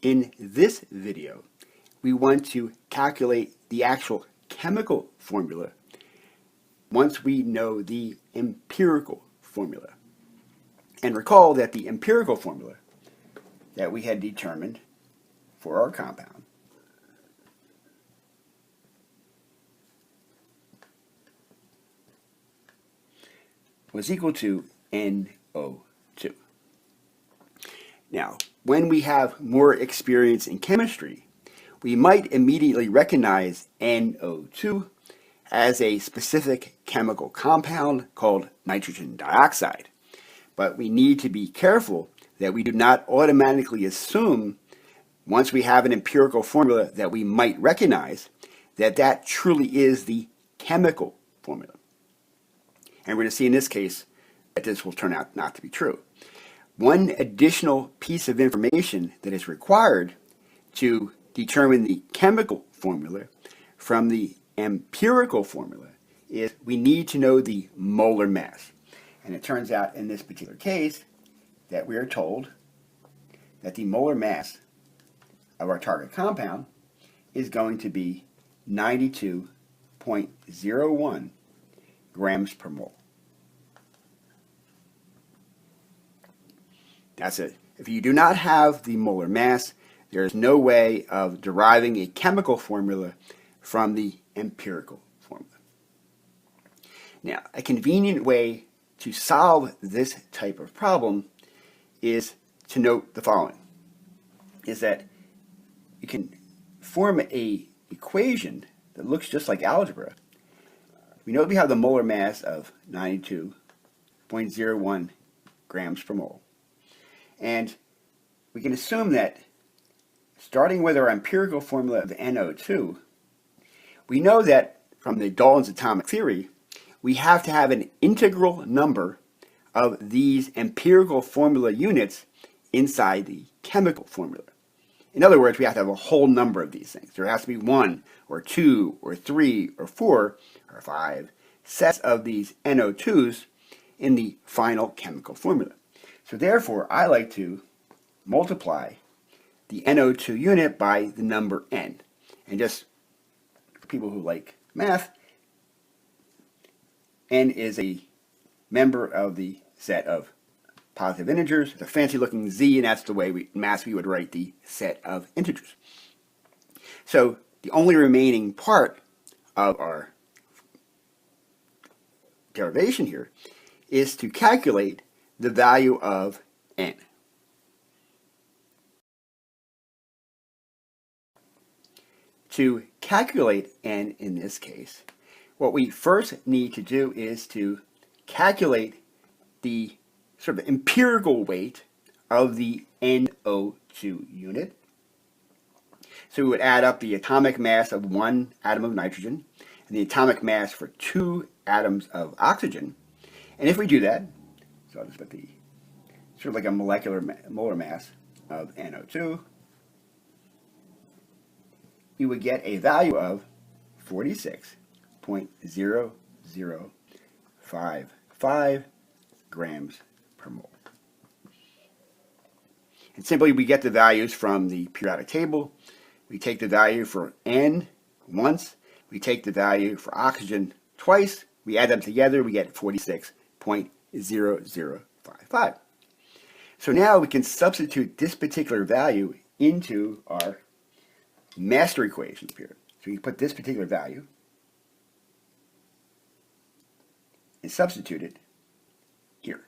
In this video, we want to calculate the actual chemical formula once we know the empirical formula. And recall that the empirical formula that we had determined for our compound was equal to NO2. Now, when we have more experience in chemistry, we might immediately recognize NO2 as a specific chemical compound called nitrogen dioxide. But we need to be careful that we do not automatically assume, once we have an empirical formula that we might recognize, that that truly is the chemical formula. And we're going to see in this case that this will turn out not to be true. One additional piece of information that is required to determine the chemical formula from the empirical formula is we need to know the molar mass. And it turns out in this particular case that we are told that the molar mass of our target compound is going to be 92.01 grams per mole. That's it. If you do not have the molar mass, there is no way of deriving a chemical formula from the empirical formula. Now, a convenient way to solve this type of problem is to note the following, is that you can form an equation that looks just like algebra. We know we have the molar mass of 92.01 grams per mole. And we can assume that starting with our empirical formula of NO2, we know that from the Dalton's atomic theory, we have to have an integral number of these empirical formula units inside the chemical formula. In other words, we have to have a whole number of these things. There has to be 1 or 2 or 3 or 4 or 5 sets of these NO2s in the final chemical formula. So therefore, I like to multiply the NO2 unit by the number n. And just for people who like math, n is a member of the set of positive integers. It's a fancy looking z, and that's the way we would write the set of integers. So the only remaining part of our derivation here is to calculate the value of n. To calculate n in this case, what we first need to do is to calculate the sort of empirical weight of the NO2 unit. So we would add up the atomic mass of 1 atom of nitrogen and the atomic mass for 2 atoms of oxygen. And if we do that, so I'll just put the sort of like a molar mass of NO2, we would get a value of 46.0055 grams per mole. And simply we get the values from the periodic table. We take the value for N once, we take the value for oxygen twice, we add them together, we get 46.0055. So now we can substitute this particular value into our master equation here. So we put this particular value and substitute it here.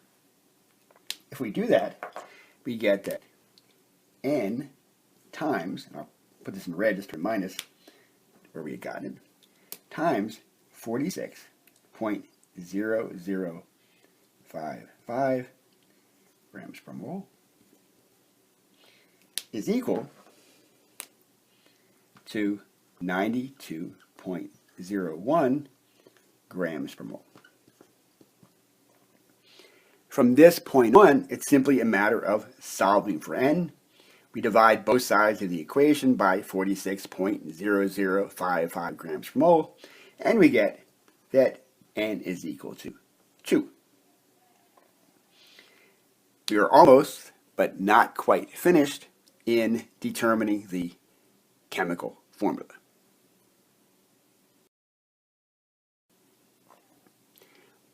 If we do that, we get that n times, and I'll put this in red just to remind us where we had gotten it, times 46.0055 grams per mole is equal to 92.01 grams per mole. From this point on, it's simply a matter of solving for n. We divide both sides of the equation by 46.0055 grams per mole, and we get that n is equal to 2. We are almost, but not quite finished in determining the chemical formula.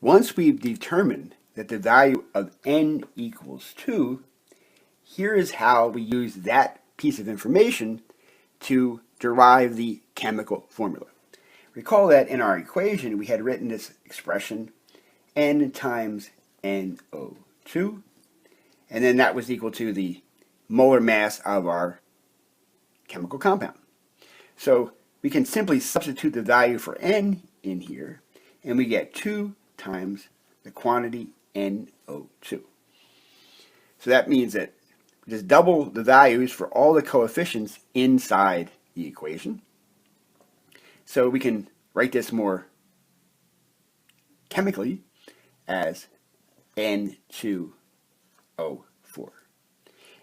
Once we've determined that the value of n equals 2, here is how we use that piece of information to derive the chemical formula. Recall that in our equation we had written this expression n times NO2, and then that was equal to the molar mass of our chemical compound. So we can simply substitute the value for n in here, and we get 2 times the quantity NO2. So that means that we just double the values for all the coefficients inside the equation. So we can write this more chemically as N2O4.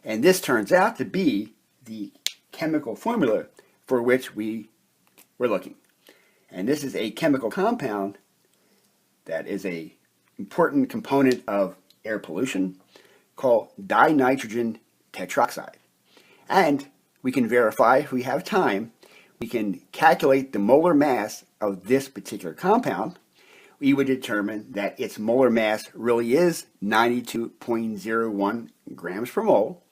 And this turns out to be the chemical formula for which we were looking. And this is a chemical compound that is an important component of air pollution called dinitrogen tetroxide. And we can verify, if we have time, we can calculate the molar mass of this particular compound. We would determine that its molar mass really is 92.01 grams per mole.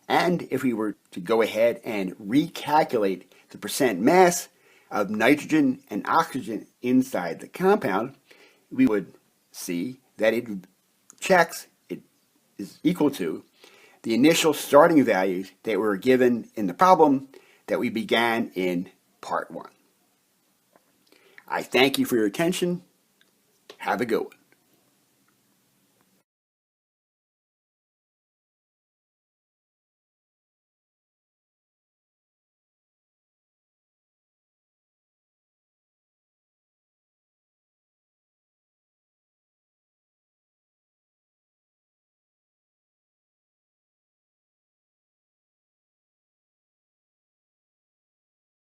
And if we were to go ahead and recalculate the percent mass of nitrogen and oxygen inside the compound, we would see that it is equal to the initial starting values that were given in the problem that we began in part 1. I thank you for your attention. Have a good one.